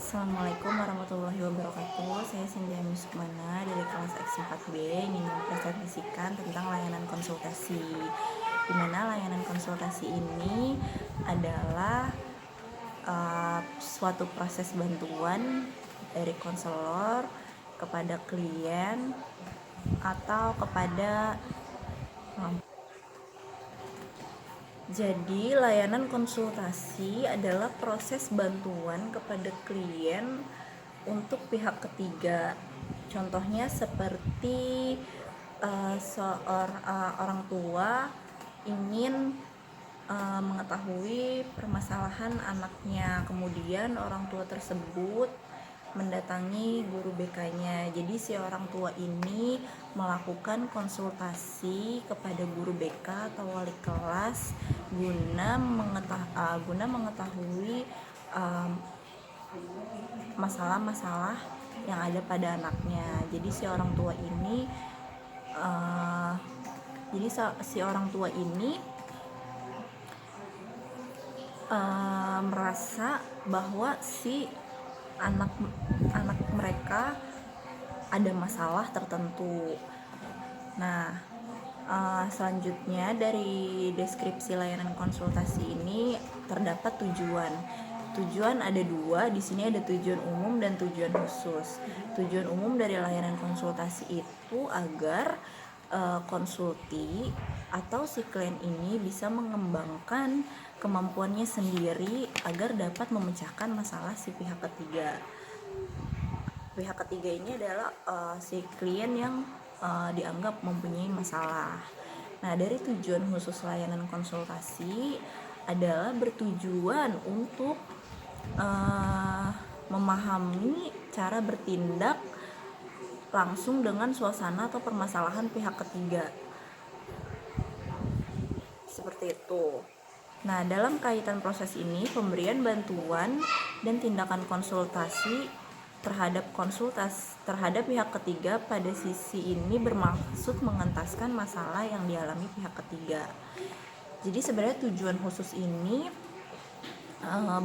Assalamualaikum warahmatullahi wabarakatuh. Saya Cynthia Misukmana dari kelas X4B ingin mempresentasikan tentang layanan konsultasi. Di mana layanan konsultasi ini adalah suatu proses bantuan dari konselor kepada klien atau kepada Jadi, layanan konsultasi adalah proses bantuan kepada klien untuk pihak ketiga. Contohnya seperti orang tua ingin mengetahui permasalahan anaknya, kemudian orang tua tersebut mendatangi guru BK-nya. Jadi si orang tua ini melakukan konsultasi kepada guru BK atau wali kelas guna mengetahui masalah-masalah yang ada pada anaknya. Jadi si orang tua ini merasa bahwa si anak mereka ada masalah tertentu. Nah, selanjutnya dari deskripsi layanan konsultasi ini terdapat tujuan. Tujuan ada dua, di sini ada tujuan umum dan tujuan khusus. Tujuan umum dari layanan konsultasi itu agar konsulti atau si klien ini bisa mengembangkan kemampuannya sendiri agar dapat memecahkan masalah si pihak ketiga. Pihak ketiga ini adalah si klien yang dianggap mempunyai masalah. Nah, dari tujuan khusus layanan konsultasi adalah bertujuan untuk memahami cara bertindak langsung dengan suasana atau permasalahan pihak ketiga. Seperti itu. Nah, dalam kaitan proses ini, pemberian bantuan dan tindakan konsultasi terhadap pihak ketiga pada sisi ini bermaksud mengentaskan masalah yang dialami pihak ketiga. Jadi sebenarnya tujuan khusus ini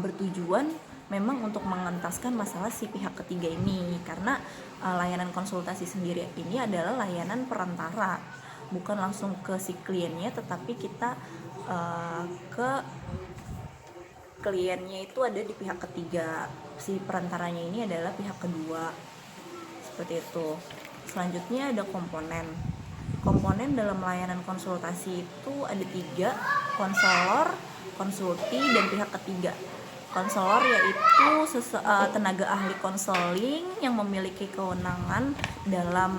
bertujuan memang untuk mengentaskan masalah si pihak ketiga ini, karena layanan konsultasi sendiri ini adalah layanan perantara, bukan langsung ke si kliennya, tetapi kita ke kliennya itu ada di pihak ketiga. Si perantaranya ini adalah pihak kedua. Seperti itu. Selanjutnya ada komponen. Komponen dalam layanan konsultasi itu ada 3, konselor, konsulti, dan pihak ketiga. Konselor yaitu tenaga ahli konseling yang memiliki kewenangan dalam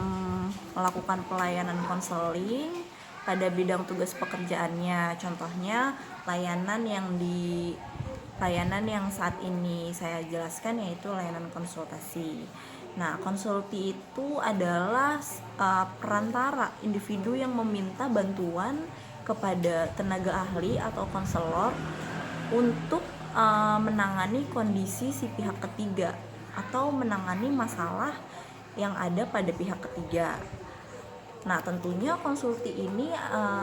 melakukan pelayanan konseling pada bidang tugas pekerjaannya. Contohnya layanan yang saat ini saya jelaskan yaitu layanan konsultasi. Nah, konsulti itu adalah perantara individu yang meminta bantuan kepada tenaga ahli atau konselor untuk menangani kondisi si pihak ketiga atau menangani masalah yang ada pada pihak ketiga. Nah, tentunya konsulti ini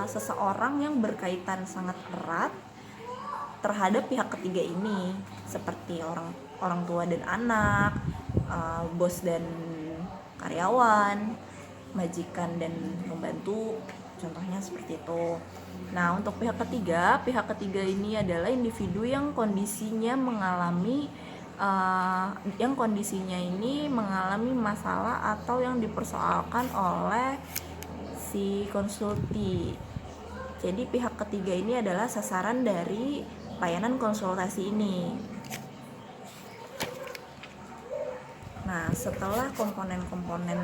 seseorang yang berkaitan sangat erat terhadap pihak ketiga ini, seperti orang tua dan anak, bos dan karyawan, majikan dan pembantu, contohnya seperti itu. Nah, untuk pihak ketiga ini adalah individu yang kondisinya mengalami masalah atau yang dipersoalkan oleh si konsulti. Jadi pihak ketiga ini adalah sasaran dari layanan konsultasi ini. Nah, setelah komponen-komponen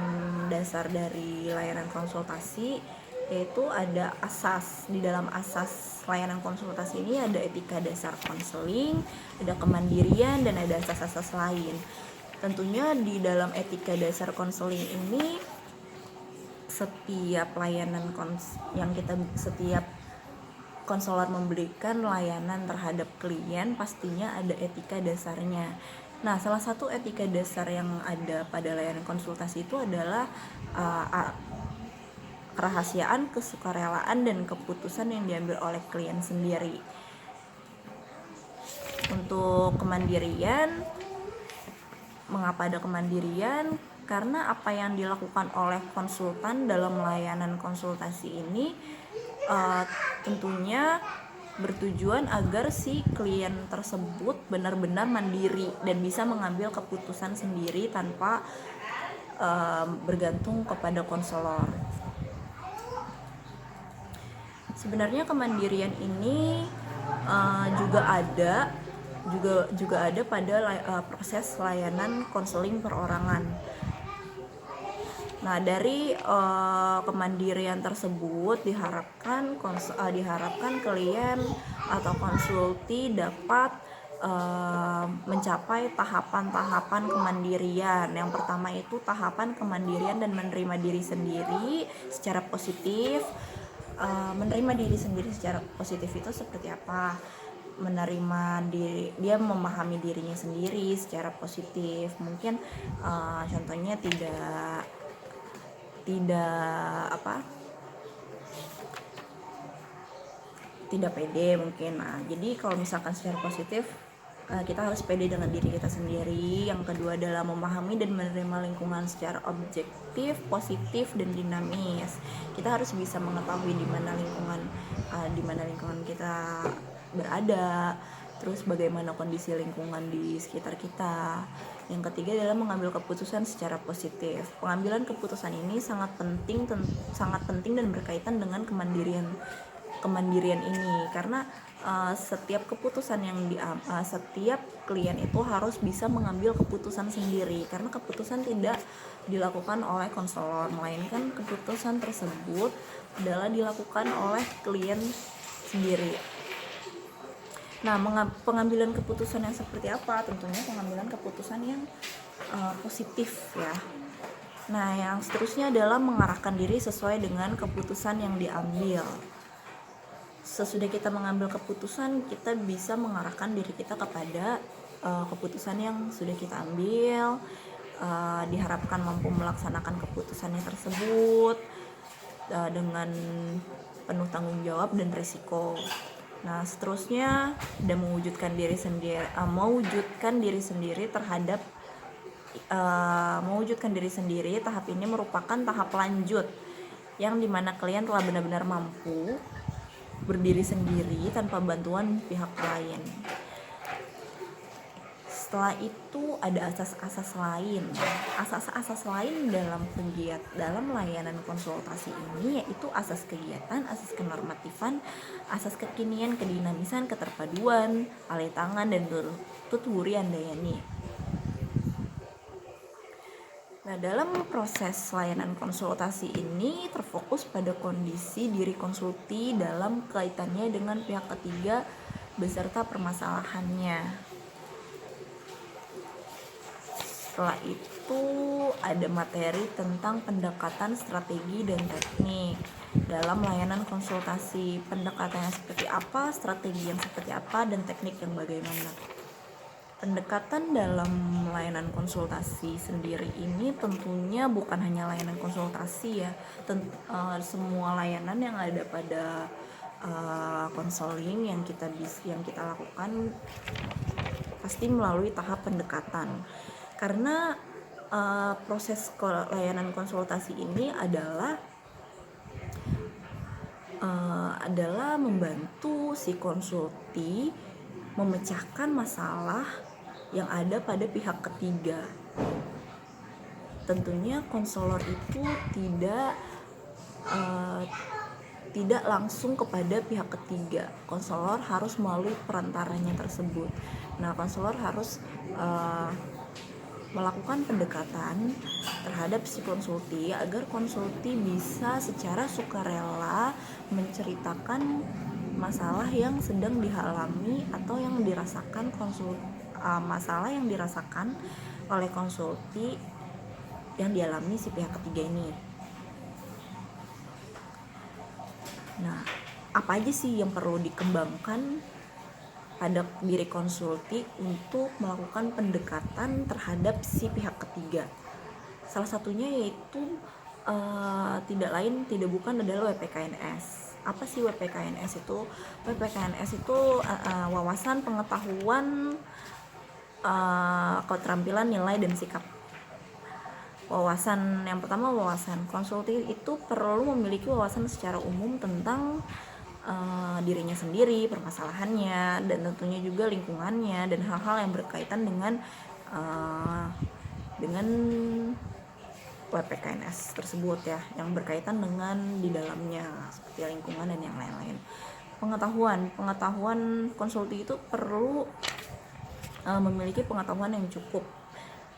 dasar dari layanan konsultasi, yaitu ada asas. Di dalam asas layanan konsultasi ini ada etika dasar konseling, ada kemandirian, dan ada asas-asas lain. Tentunya di dalam etika dasar konseling ini setiap konselor memberikan layanan terhadap klien pastinya ada etika dasarnya. Nah, salah satu etika dasar yang ada pada layanan konsultasi itu adalah kerahasiaan, kesukarelaan, dan keputusan yang diambil oleh klien sendiri. Untuk kemandirian, Mengapa ada kemandirian? Karena apa yang dilakukan oleh konsultan dalam layanan konsultasi ini tentunya bertujuan agar si klien tersebut benar-benar mandiri dan bisa mengambil keputusan sendiri tanpa bergantung kepada konselor. Sebenarnya kemandirian ini juga ada pada proses layanan konseling perorangan. Nah, dari kemandirian tersebut diharapkan klien atau konsulti dapat mencapai tahapan-tahapan kemandirian. Yang pertama itu tahapan kemandirian dan menerima diri sendiri secara positif. Menerima diri sendiri secara positif itu seperti apa? Menerima diri, dia memahami dirinya sendiri secara positif. Mungkin contohnya tidak pede mungkin. Nah, jadi kalau misalkan secara positif kita harus pede dengan diri kita sendiri. Yang kedua adalah memahami dan menerima lingkungan secara objektif, positif dan dinamis. Kita harus bisa mengetahui di mana lingkungan kita berada, terus bagaimana kondisi lingkungan di sekitar kita. Yang ketiga adalah mengambil keputusan secara positif. Pengambilan keputusan ini sangat penting dan berkaitan dengan kemandirian ini, karena setiap klien itu harus bisa mengambil keputusan sendiri, karena keputusan tidak dilakukan oleh konselor, melainkan keputusan tersebut adalah dilakukan oleh klien sendiri. Nah, pengambilan keputusan yang seperti apa? Tentunya pengambilan keputusan yang positif ya. Nah, yang seterusnya adalah mengarahkan diri sesuai dengan keputusan yang diambil. Sesudah kita mengambil keputusan, kita bisa mengarahkan diri kita kepada keputusan yang sudah kita ambil. Diharapkan mampu melaksanakan keputusannya tersebut dengan penuh tanggung jawab dan risiko. Nah, seterusnya ada mewujudkan diri sendiri. Tahap ini merupakan tahap lanjut yang dimana klien telah benar-benar mampu berdiri sendiri tanpa bantuan pihak lain. Setelah itu ada asas-asas lain. Asas-asas lain dalam layanan konsultasi ini yaitu asas kegiatan, asas kenormatifan, asas kekinian, kedinamisan, keterpaduan, alih tangan, dan tuturi andayani. Nah, dalam proses layanan konsultasi ini terfokus pada kondisi diri konsulti dalam kaitannya dengan pihak ketiga beserta permasalahannya. Setelah itu ada materi tentang pendekatan strategi dan teknik dalam layanan konsultasi. Pendekatannya seperti apa, strategi yang seperti apa, dan teknik yang bagaimana. Pendekatan dalam layanan konsultasi sendiri ini tentunya bukan hanya layanan konsultasi ya. Semua layanan yang ada pada konseling yang kita lakukan pasti melalui tahap pendekatan. Karena proses layanan konsultasi ini adalah membantu si konsulti memecahkan masalah yang ada pada pihak ketiga. Tentunya konselor itu tidak langsung kepada pihak ketiga. Konselor harus melalui perantaranya tersebut. Nah, konselor harus melakukan pendekatan terhadap si konsulti agar konsulti bisa secara sukarela menceritakan masalah yang sedang dialami atau yang dirasakan masalah yang dirasakan oleh konsulti yang dialami si pihak ketiga ini. Nah, apa aja sih yang perlu dikembangkan pada diri konsulti untuk melakukan pendekatan terhadap si pihak ketiga? Salah satunya yaitu tidak bukan adalah WPKNS. Apa sih WPKNS itu? WPKNS itu wawasan pengetahuan keterampilan, nilai, dan sikap. Wawasan yang pertama, wawasan. Konsulti itu perlu memiliki wawasan secara umum tentang dirinya sendiri, permasalahannya, dan tentunya juga lingkungannya dan hal-hal yang berkaitan dengan WPKNS tersebut ya, yang berkaitan dengan di dalamnya seperti lingkungan dan yang lain-lain. Pengetahuan konsulti itu perlu memiliki pengetahuan yang cukup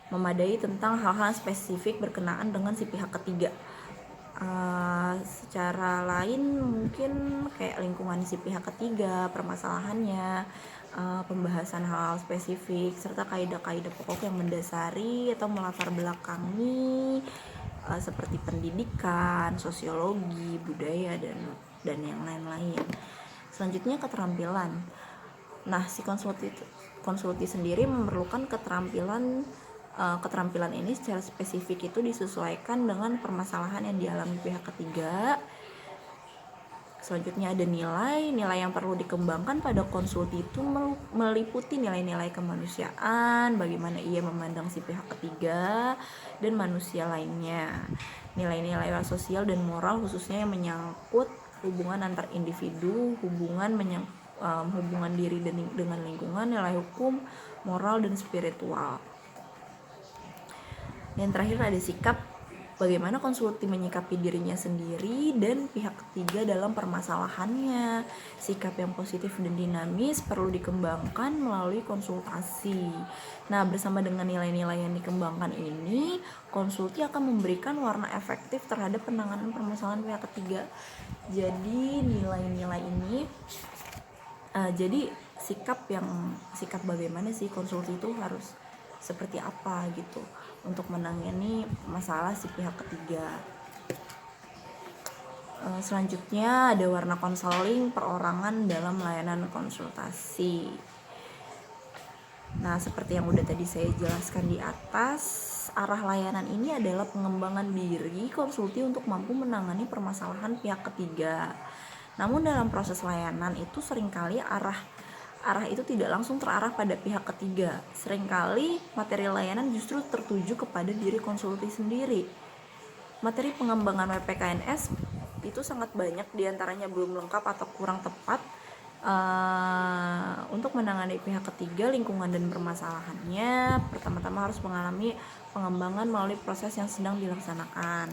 memadai tentang hal-hal spesifik berkenaan dengan si pihak ketiga. Secara lain mungkin kayak lingkungan si pihak ketiga, permasalahannya, pembahasan hal-hal spesifik, serta kaidah-kaidah pokok yang mendasari atau melatar belakangi seperti pendidikan, sosiologi, budaya, dan yang lain-lain. Selanjutnya, keterampilan. Nah, si konsulti sendiri memerlukan keterampilan ini secara spesifik itu disesuaikan dengan permasalahan yang dialami pihak ketiga. Selanjutnya ada nilai yang perlu dikembangkan pada konsulti itu meliputi nilai-nilai kemanusiaan, bagaimana ia memandang si pihak ketiga dan manusia lainnya. Nilai-nilai sosial dan moral khususnya yang menyangkut hubungan antar individu, hubungan diri dengan lingkungan, nilai hukum, moral, dan spiritual. Yang terakhir ada sikap, bagaimana konsulti menyikapi dirinya sendiri dan pihak ketiga dalam permasalahannya. Sikap yang positif dan dinamis perlu dikembangkan melalui konsultasi. Nah, bersama dengan nilai-nilai yang dikembangkan ini, konsulti akan memberikan warna efektif terhadap penanganan permasalahan pihak ketiga. Jadi nilai-nilai ini jadi sikap bagaimana sih konsulti itu harus seperti apa gitu untuk menangani masalah si pihak ketiga. Selanjutnya ada warna konseling perorangan dalam layanan konsultasi. Nah, seperti yang udah tadi saya jelaskan di atas, arah layanan ini adalah pengembangan diri konsulti untuk mampu menangani permasalahan pihak ketiga. Namun dalam proses layanan itu seringkali arah itu tidak langsung terarah pada pihak ketiga. Seringkali materi layanan justru tertuju kepada diri konsulti sendiri. Materi pengembangan WPKNS itu sangat banyak, diantaranya belum lengkap atau kurang tepat untuk menangani pihak ketiga, lingkungan, dan permasalahannya. Pertama-tama harus mengalami pengembangan melalui proses yang sedang dilaksanakan.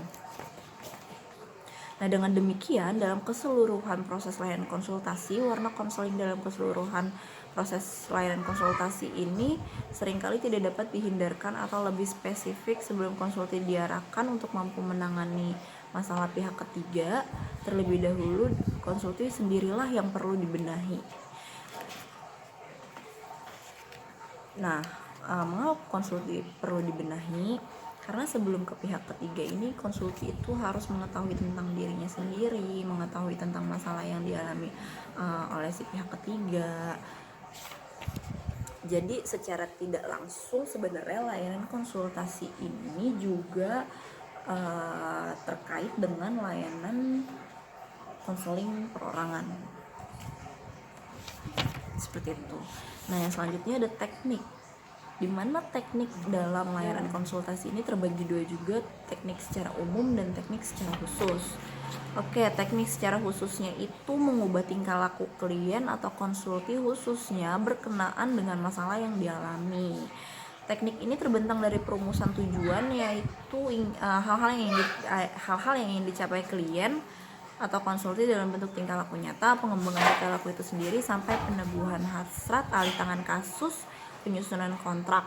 Nah, dengan demikian dalam keseluruhan proses layanan konsultasi, warna konseling dalam keseluruhan proses layanan konsultasi ini seringkali tidak dapat dihindarkan atau lebih spesifik sebelum konsulti diarahkan untuk mampu menangani masalah pihak ketiga. Terlebih dahulu konsulti sendirilah yang perlu dibenahi. Nah, mengapa konsulti perlu dibenahi? Karena sebelum ke pihak ketiga ini, konsulti itu harus mengetahui tentang dirinya sendiri, mengetahui tentang masalah yang dialami oleh si pihak ketiga. Jadi secara tidak langsung sebenarnya layanan konsultasi ini juga terkait dengan layanan konseling perorangan. Seperti itu. Nah, yang selanjutnya ada teknik, di mana teknik dalam layanan konsultasi ini terbagi dua juga, teknik secara umum dan teknik secara khusus. Oke, teknik secara khususnya itu mengubah tingkah laku klien atau konsulti khususnya berkenaan dengan masalah yang dialami. Teknik ini terbentang dari perumusan tujuan, yaitu hal-hal yang ingin dicapai klien atau konsulti dalam bentuk tingkah laku nyata, pengembangan tingkah laku itu sendiri, sampai peneguhan hasrat, alih tangan kasus, penyusunan kontrak.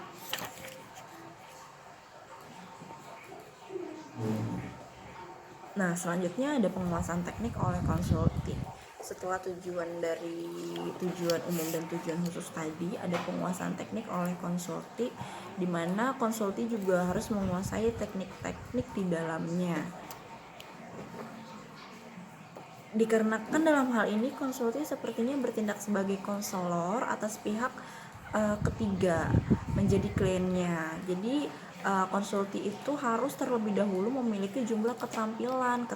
Nah, selanjutnya ada penguasaan teknik oleh konsulti. Setelah tujuan umum dan tujuan khusus tadi, ada penguasaan teknik oleh konsulti, di mana konsulti juga harus menguasai teknik-teknik di dalamnya. Dikarenakan dalam hal ini konsulti sepertinya bertindak sebagai konselor atas pihak ketiga menjadi kliennya. Jadi konsulti itu harus terlebih dahulu memiliki jumlah keterampilan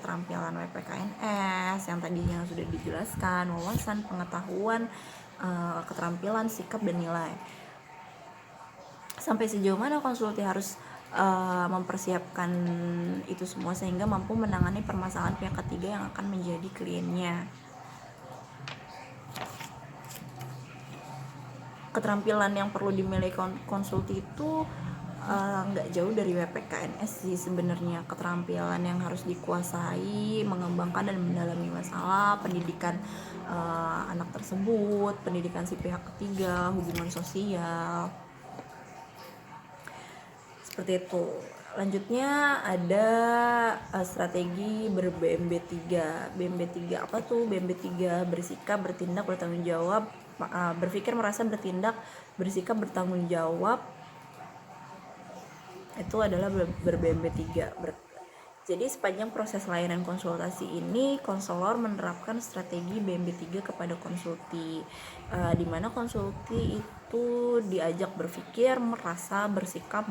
WPKNS yang tadinya sudah dijelaskan, wawasan, pengetahuan, keterampilan, sikap, dan nilai. sampai sejauh mana konsulti harus mempersiapkan itu semua sehingga mampu menangani permasalahan pihak ketiga yang akan menjadi kliennya. Keterampilan yang perlu dimiliki konsulti itu nggak jauh dari WPKNS sih sebenarnya. Keterampilan yang harus dikuasai, mengembangkan dan mendalami masalah, pendidikan anak tersebut, pendidikan si pihak ketiga, hubungan sosial, seperti itu. Lanjutnya ada strategi ber-BMB3. BMB3 apa tuh? BMB3 bersikap, bertindak, bertanggung jawab, berpikir, merasa, bertindak, bersikap, bertanggung jawab. Itu adalah ber-BMB3. Jadi sepanjang proses layanan konsultasi ini, konselor menerapkan strategi BMB3 kepada konsulti, di mana konsulti itu diajak berpikir, merasa, bersikap,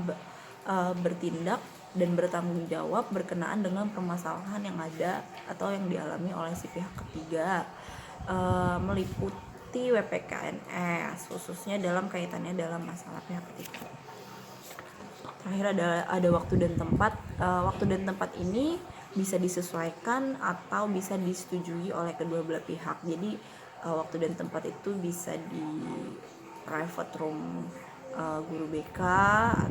bertindak, dan bertanggung jawab berkenaan dengan permasalahan yang ada atau yang dialami oleh si pihak ketiga, meliputi WPKNS, khususnya dalam kaitannya dalam masalah pihak ketiga. Terakhir ada waktu dan tempat. Waktu dan tempat ini bisa disesuaikan atau bisa disetujui oleh kedua belah pihak. Jadi waktu dan tempat itu bisa di private room guru BK,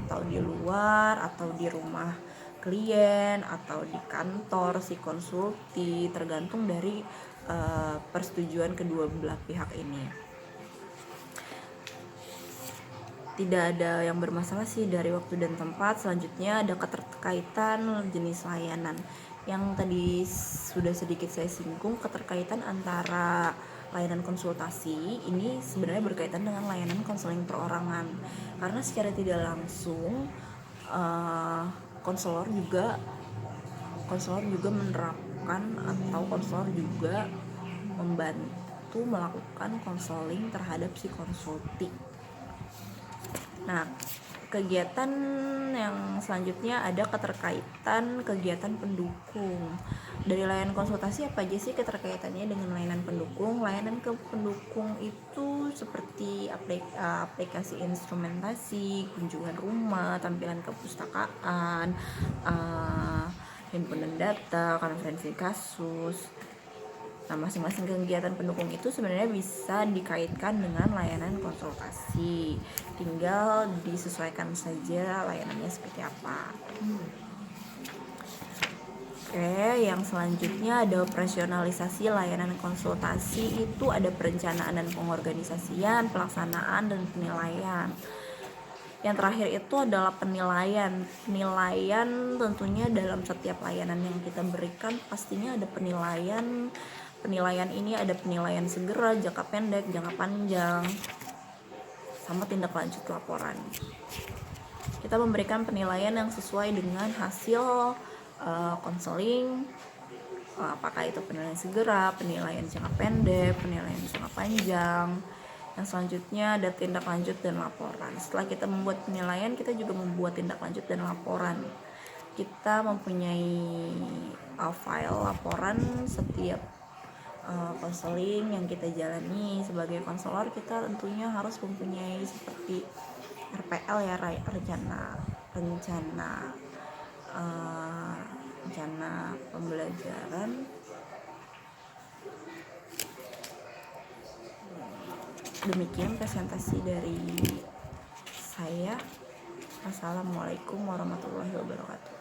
atau di luar, atau di rumah klien, atau di kantor si konsulti, tergantung dari persetujuan kedua belah pihak ini. Tidak ada yang bermasalah sih dari waktu dan tempat. Selanjutnya ada keterkaitan jenis layanan. Yang tadi sudah sedikit saya singgung, keterkaitan antara layanan konsultasi ini sebenarnya berkaitan dengan layanan konseling perorangan. Karena secara tidak langsung konselor juga menerapkan atau konselor juga membantu melakukan konseling terhadap si konsulti. Nah, kegiatan yang selanjutnya ada keterkaitan kegiatan pendukung. Dari layanan konsultasi apa aja sih keterkaitannya dengan layanan pendukung? Layanan pendukung itu seperti aplikasi instrumentasi, kunjungan rumah, tampilan kepustakaan, himpunan data, konferensi kasus. Nah, masing-masing kegiatan pendukung itu sebenarnya bisa dikaitkan dengan layanan konsultasi. Tinggal disesuaikan saja layanannya seperti apa. Oke, yang selanjutnya ada operasionalisasi layanan konsultasi. Itu ada perencanaan dan pengorganisasian, pelaksanaan, dan penilaian. Yang terakhir itu adalah penilaian. Penilaian tentunya dalam setiap layanan yang kita berikan pastinya ada penilaian. Penilaian ini ada penilaian segera, jangka pendek, jangka panjang, sama tindak lanjut laporan. Kita memberikan penilaian yang sesuai dengan hasil konseling, apakah itu penilaian segera, penilaian jangka pendek, penilaian jangka panjang. Yang selanjutnya ada tindak lanjut dan laporan. Setelah kita membuat penilaian, kita juga membuat tindak lanjut dan laporan. Kita mempunyai file laporan setiap konseling yang kita jalani. Sebagai konselor kita tentunya harus mempunyai seperti RPL ya, rencana pembelajaran. Demikian presentasi dari saya. Assalamualaikum warahmatullahi wabarakatuh.